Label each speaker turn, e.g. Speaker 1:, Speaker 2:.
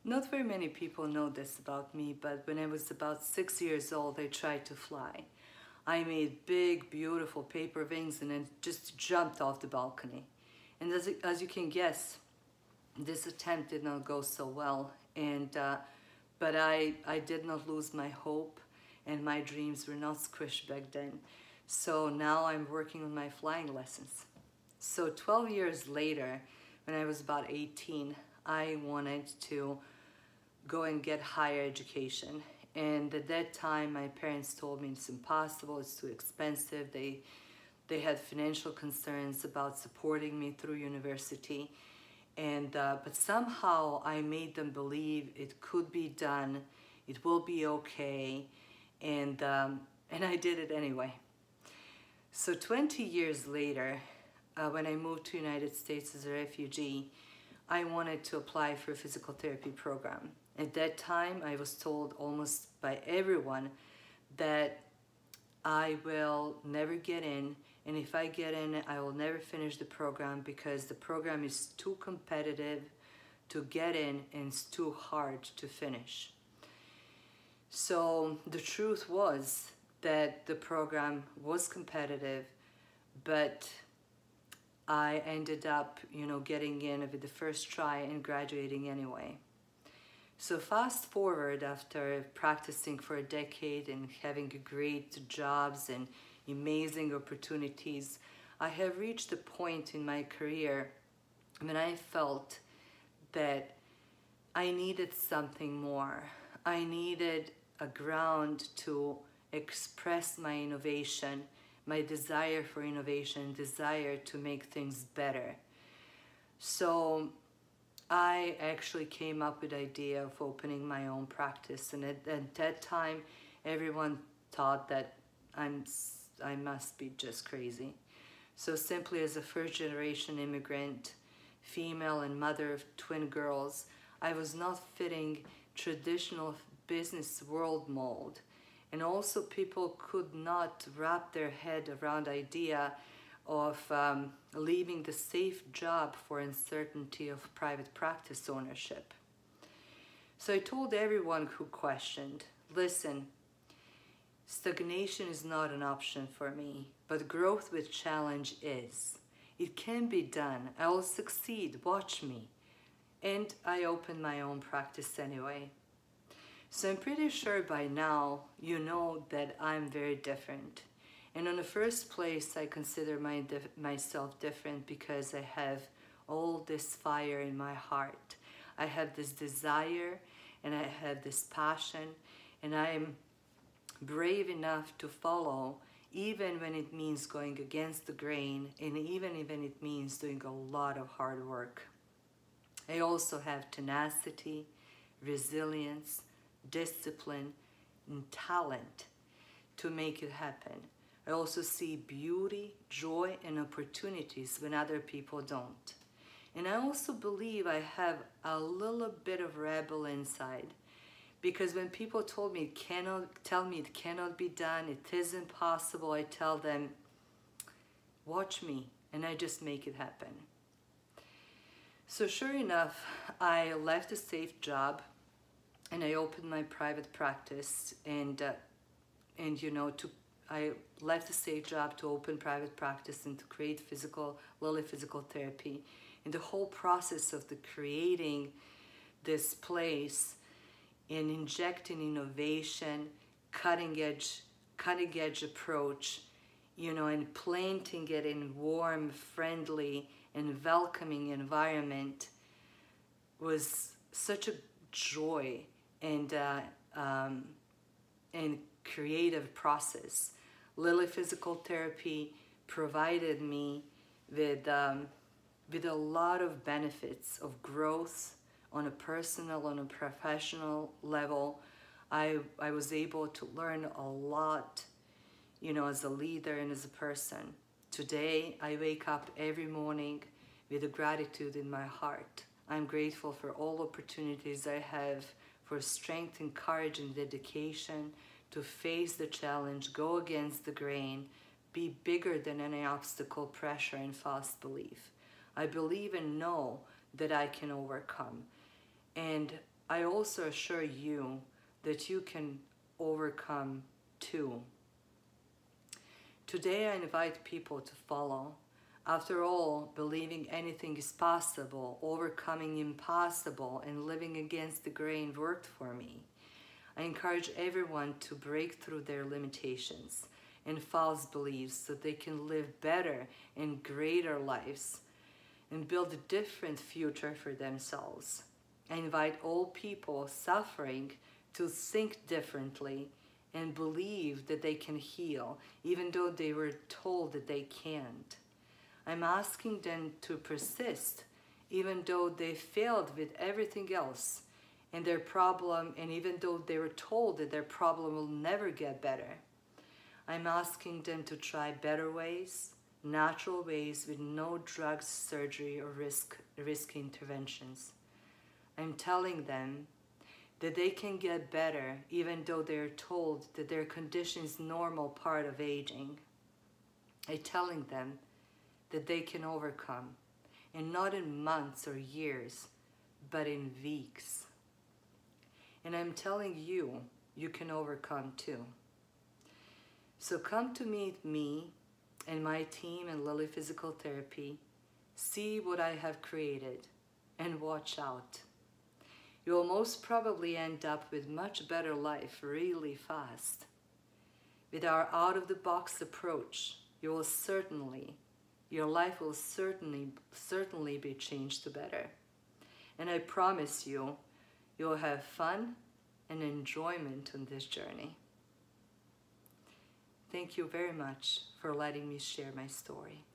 Speaker 1: Not very many people know this about me, but when I was about 6 years old, I tried to fly. I made big, beautiful paper wings and then just jumped off the balcony. And as you can guess, this attempt did not go so well. But I did not lose my hope, and my dreams were not squished back then. So now I'm working on my flying lessons. So 12 years later, when I was about 18, I wanted to go and get higher education. And at that time, my parents told me it's impossible, it's too expensive. They had financial concerns about supporting me through university. But somehow I made them believe it could be done, it will be okay, and I did it anyway. So 20 years later, when I moved to United States as a refugee, I wanted to apply for a physical therapy program. At that time, I was told almost by everyone that I will never get in, and if I get in, I will never finish the program because the program is too competitive to get in and it's too hard to finish. So the truth was that the program was competitive, but I ended up, getting in with the first try and graduating anyway. So fast forward, after practicing for a decade and having great jobs and amazing opportunities, I have reached a point in my career when I felt that I needed something more. I needed a ground to express my innovation, my desire for innovation, desire to make things better. So I actually came up with the idea of opening my own practice, and at that time everyone thought that I must be just crazy. So simply, as a first-generation immigrant, female and mother of twin girls, I was not fitting traditional business world mold, and also people could not wrap their head around the idea of leaving the safe job for uncertainty of private practice ownership. So I told everyone who questioned, listen, stagnation is not an option for me, but growth with challenge is. It can be done. I will succeed. Watch me. And I opened my own practice anyway. So I'm pretty sure by now you know that I'm very different. And in the first place, I consider myself different because I have all this fire in my heart. I have this desire and I have this passion, and I'm brave enough to follow even when it means going against the grain, and even it means doing a lot of hard work. I also have tenacity, resilience, discipline, and talent to make it happen. I also see beauty, joy, and opportunities when other people don't. And I also believe I have a little bit of rebel inside, because when people tell me it cannot be done, it isn't possible, I tell them, watch me, and I just make it happen. So sure enough, I left a safe job and I opened my private practice, I left a safe job to open private practice and to create Lily Physical Therapy. In the whole process of creating this place and injecting innovation, cutting edge approach, and planting it in warm, friendly, and welcoming environment was such a joy and creative process. Lily Physical Therapy provided me with a lot of benefits of growth on a personal, on a professional level. I was able to learn a lot, as a leader and as a person. Today, I wake up every morning with a gratitude in my heart. I'm grateful for all opportunities I have, for strength and courage and dedication to face the challenge, go against the grain, be bigger than any obstacle, pressure, and false belief. I believe and know that I can overcome. And I also assure you that you can overcome too. Today I invite people to follow. After all, believing anything is possible, overcoming impossible, and living against the grain worked for me. I encourage everyone to break through their limitations and false beliefs so they can live better and greater lives and build a different future for themselves. I invite all people suffering to think differently and believe that they can heal, even though they were told that they can't. I'm asking them to persist, even though they failed with everything else and their problem, and even though they were told that their problem will never get better. I'm asking them to try better ways, natural ways with no drugs, surgery, or risky interventions. I'm telling them that they can get better even though they're told that their condition is normal part of aging. I'm telling them that they can overcome, and not in months or years, but in weeks. And I'm telling you, you can overcome too. So come to meet me and my team in Lily Physical Therapy, see what I have created, and watch out. You will most probably end up with much better life really fast. With our out-of-the-box approach, your life will certainly be changed to better. And I promise you, you'll have fun and enjoyment on this journey. Thank you very much for letting me share my story.